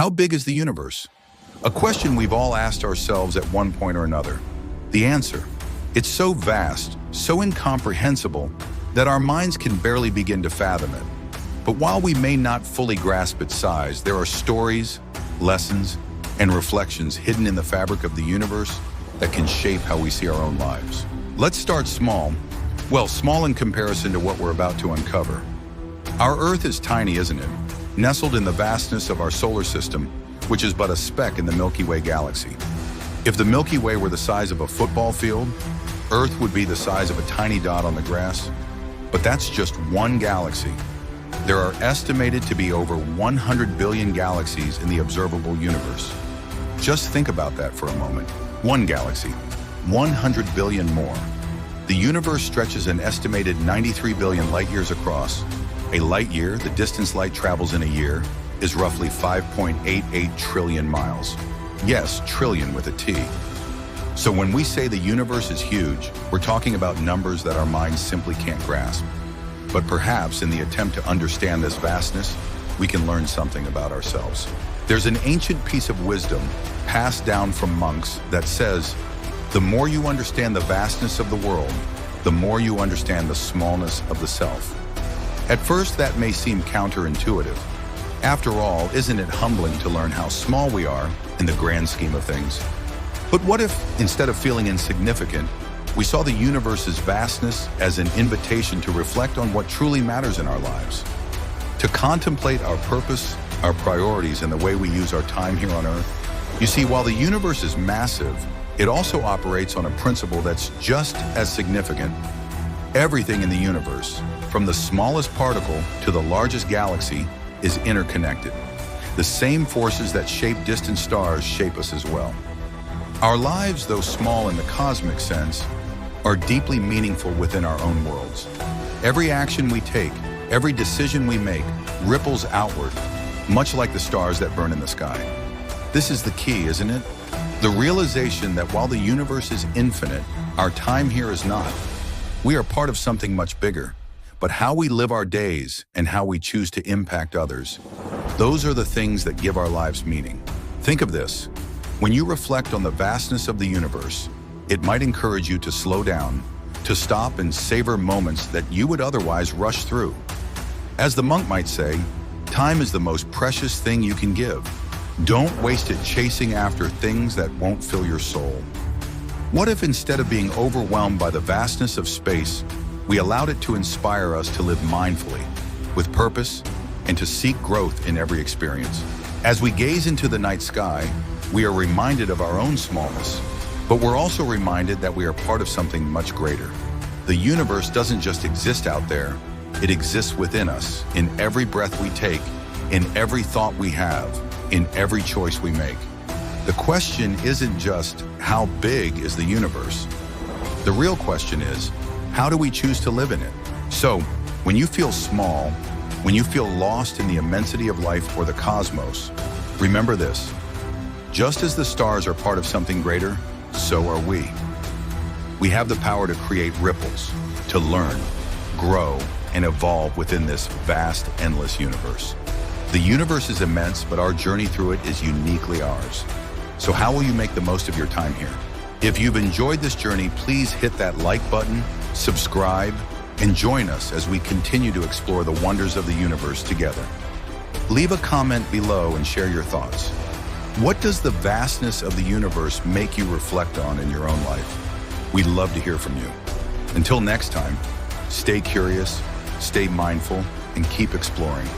How big is the universe? A question we've all asked ourselves at one point or another. The answer: it's so vast, so incomprehensible, that our minds can barely begin to fathom it. But while we may not fully grasp its size, there are stories, lessons, and reflections hidden in the fabric of the universe that can shape how we see our own lives. Let's start small. Well, small in comparison to what we're about to uncover. Our Earth is tiny, isn't it? Nestled in the vastness of our solar system, which is but a speck in the Milky Way galaxy. If the Milky Way were the size of a football field, Earth would be the size of a tiny dot on the grass. But that's just one galaxy. There are estimated to be over 100 billion galaxies in the observable universe. Just think about that for a moment. One galaxy, 100 billion more. The universe stretches an estimated 93 billion light years across. A light year, the distance light travels in a year, is roughly 5.88 trillion miles. Yes, trillion with a T. So when we say the universe is huge, we're talking about numbers that our minds simply can't grasp. But perhaps in the attempt to understand this vastness, we can learn something about ourselves. There's an ancient piece of wisdom passed down from monks that says, the more you understand the vastness of the world, the more you understand the smallness of the self. At first, that may seem counterintuitive. After all, isn't it humbling to learn how small we are in the grand scheme of things? But what if, instead of feeling insignificant, we saw the universe's vastness as an invitation to reflect on what truly matters in our lives? To contemplate our purpose, our priorities, and the way we use our time here on Earth? You see, while the universe is massive, it also operates on a principle that's just as significant. Everything in the universe, from the smallest particle to the largest galaxy, is interconnected. The same forces that shape distant stars shape us as well. Our lives, though small in the cosmic sense, are deeply meaningful within our own worlds. Every action we take, every decision we make, ripples outward, much like the stars that burn in the sky. This is the key, isn't it? The realization that while the universe is infinite, our time here is not. We are part of something much bigger. But how we live our days and how we choose to impact others, those are the things that give our lives meaning. Think of this. When you reflect on the vastness of the universe, it might encourage you to slow down, to stop and savor moments that you would otherwise rush through. As the monk might say, time is the most precious thing you can give. Don't waste it chasing after things that won't fill your soul. What if instead of being overwhelmed by the vastness of space, we allowed it to inspire us to live mindfully, with purpose, and to seek growth in every experience? As we gaze into the night sky, we are reminded of our own smallness, but we're also reminded that we are part of something much greater. The universe doesn't just exist out there, it exists within us, in every breath we take, in every thought we have, in every choice we make. The question isn't just, how big is the universe? The real question is, how do we choose to live in it? So, when you feel small, when you feel lost in the immensity of life or the cosmos, remember this: just as the stars are part of something greater, so are we. We have the power to create ripples, to learn, grow, and evolve within this vast, endless universe. The universe is immense, but our journey through it is uniquely ours. So how will you make the most of your time here? If you've enjoyed this journey, please hit that like button, subscribe, and join us as we continue to explore the wonders of the universe together. Leave a comment below and share your thoughts. What does the vastness of the universe make you reflect on in your own life? We'd love to hear from you. Until next time, stay curious, stay mindful, and keep exploring.